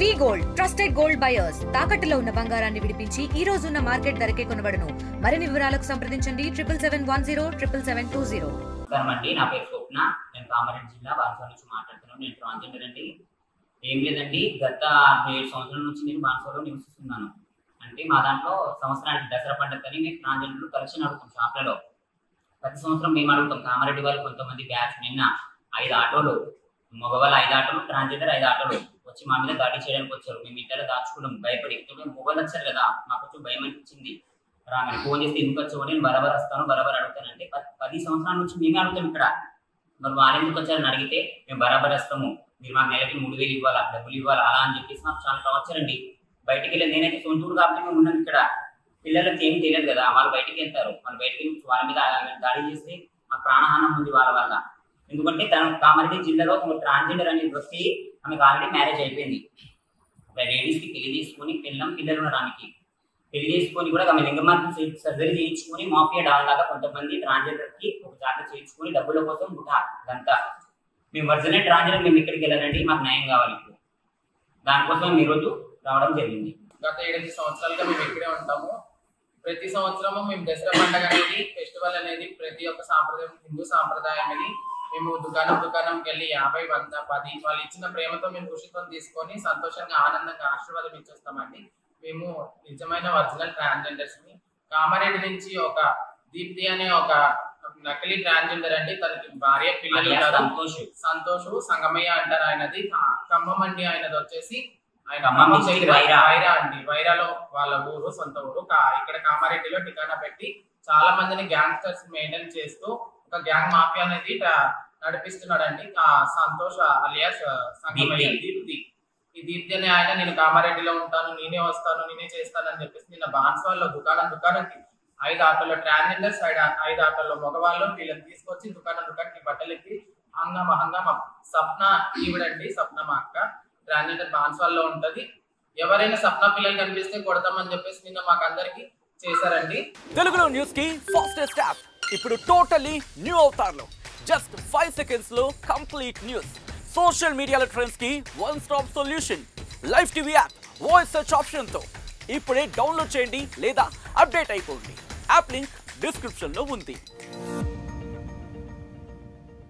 వి gold trusted gold buyers తాకట్టులో ఉన్న బంగారాన్ని విడిపించి ఈ రోజు ఉన్న మార్కెట్ ధరకే కొనబడును. మరిన్ని వివరాలకు సంప్రదించండి 7710772020. నమస్కారం, నా పేరు స్వప్న. నేను కామారెడ్డి జిల్లా బాన్సోల్ నుంచి మాట్లాడుతున్నాను. నేను ట్రాన్స్జెండర్ అండి. ఏం లేదండి, గత 7 సంవత్సరాల నుంచి నేను బాన్సోల్లో నివసిస్తున్నాను. అంటే మా దాంట్లో సంవత్సరానికి దసరా పండుగని మేము ట్రాన్స్జెండర్లు కలెక్షన్ అడుగుతాం షాప్లలో. ప్రతి సంవత్సరం మేము అడుగుతాం. కామారెడ్డి వాళ్ళు కొంతమంది బ్యాచ్ నిన్న 5 ఆటోలు, మగవాళ్ళు 5 ఆటోలు, ట్రాన్స్జెండర్ 5 ఆటోలు వచ్చి మా మీద దాడి చేయడానికి వచ్చారు. మేము ఇంట్లో దాచుకున్నాం భయపడి. మొబైల్ వచ్చారు కదా, మాకు కొంచెం భయం అనిపించింది. రాగానే ఫోన్ చేస్తే ఎందుకు వచ్చావు, నేను బరాబర్ వస్తాను, బరాబర్ అడుగుతానంటే 10 సంవత్సరాల నుంచి మేమే అడుగుతాం ఇక్కడ. మరి వాళ్ళు ఎందుకు వచ్చారని అడిగితే మేము బరాబర్ వస్తాము, మీరు మాకు నెలకి 3000 ఇవ్వాలా, డబ్బులు ఇవ్వాలా అలా అని చెప్పేసి మాకు చాలా టార్చర్ అండి. బయటికి వెళ్ళి నేనైతే సొంతూరు కాబట్టి మేము ఉన్నాం ఇక్కడ. పిల్లలకి ఏం తెలియదు కదా, వాళ్ళు బయటికి వెళ్తారు. వాళ్ళు బయటికి వాళ్ళ మీద దాడి చేస్తే మాకు ప్రాణహానం ఉంది వాళ్ళ వల్ల. ఎందుకంటే కామారెడ్డి జిల్లాలో ఒక ట్రాన్స్జెండర్ అనేది వచ్చి ఆమెకు ఆల్రెడీ మ్యారేజ్ అయిపోయింది. లేడీస్కి పెళ్లి చేసుకుని పిల్లలు ఉండడానికి పెళ్లి చేసుకొని కూడా ఆమె లింగమార్పు సర్జరీ చేయించుకొని మాఫియా డాల్ లాగా కొంతమంది ట్రాన్స్జెండర్కి ఒక జాతర చేయించుకొని డబ్బుల కోసం బుటా ఇదంతా. మేము ఒరిజినల్ ట్రాన్స్జెండర్ మేము ఇక్కడికి వెళ్ళాలండి, మాకు న్యాయం కావాలి. ఇప్పుడు దానికోసం ఈరోజు రావడం జరిగింది. గత 7 సంవత్సరాలుగా మేము ఇక్కడే ఉంటాము. ప్రతి సంవత్సరము మేము దసరా పండుగ అనేది, ఫెస్టివల్ అనేది ప్రతి ఒక్క సాంప్రదాయం, హిందూ సాంప్రదాయం ఇది. మేము దుకాణంకి వెళ్ళి 50, 100, 10 వాళ్ళు ఇచ్చిన ప్రేమతో మేము ఖుషితో తీసుకొని సంతోషంగా ఆనందంగా ఆశీర్వాదం ఇచ్చేస్తామండి. మేము నిజమైన ఒరిజినల్ ట్రాన్స్జెండర్స్ ని. కామారెడ్డి నుంచి ఒక దీప్తి అనే ఒక నకిలీ ట్రాన్స్జెండర్ అండి. తనకి భార్య పిల్లలు సంతోష్ సంగమయ్య అంటారు ఆయనది. ఖమ్మం అండి ఆయనది వచ్చేసి ఆయన వైరా అండి. వైరాలో వాళ్ళ ఊరు, సొంత ఊరు. ఇక్కడ కామారెడ్డిలో ఠికానా పెట్టి చాలా మందిని గ్యాంగ్స్టర్స్ మెయింటైన్ చేస్తూ ఒక గ్యాంగ్ మాఫియా అనేది నడిపిస్తున్నాడండి. సంతోష్ అలియాస్ సంగమయ్య దీప్తి. ఈ దీప్తి అనే ఆయన నేను కామారెడ్డిలో ఉంటాను, నేనే వస్తాను, నేనే చేస్తాను అని చెప్పేసి నిన్న బాన్స్వాల్లో దుకాణానికి 5 ఆటోలో ట్రాన్స్జెండర్స్, 5 ఆటోలో మగవాళ్ళు వీళ్ళని తీసుకొచ్చి దుకాణానికి బట్టలెక్కి హంగామా సప్న ఈవిడండి. సప్న మా అక్క ట్రాన్స్జెండర్ బాన్స్వాల్లో ఉంటది. ఎవరైనా సప్న పిల్లలు కనిపిస్తే కొడతామని చెప్పేసి నిన్న మాకు అందరికి చేశారండి. తెలుగులో న్యూస్ కి ఫాస్టెస్ట్ యాప్ ఇప్పుడు టోటల్లీ న్యూ అవతార్లో జస్ట్ 5 సెకండ్స్ లో కంప్లీట్ న్యూస్. సోషల్ మీడియాలో ట్రెండ్స్ కి one stop solution. Live TV app voice search option తో ఇప్పుడే డౌన్లోడ్ చేయండి లేదా అప్డేట్ అయిపోండి. యాప్ లింక్ డిస్క్రిప్షన్ లో ఉంది.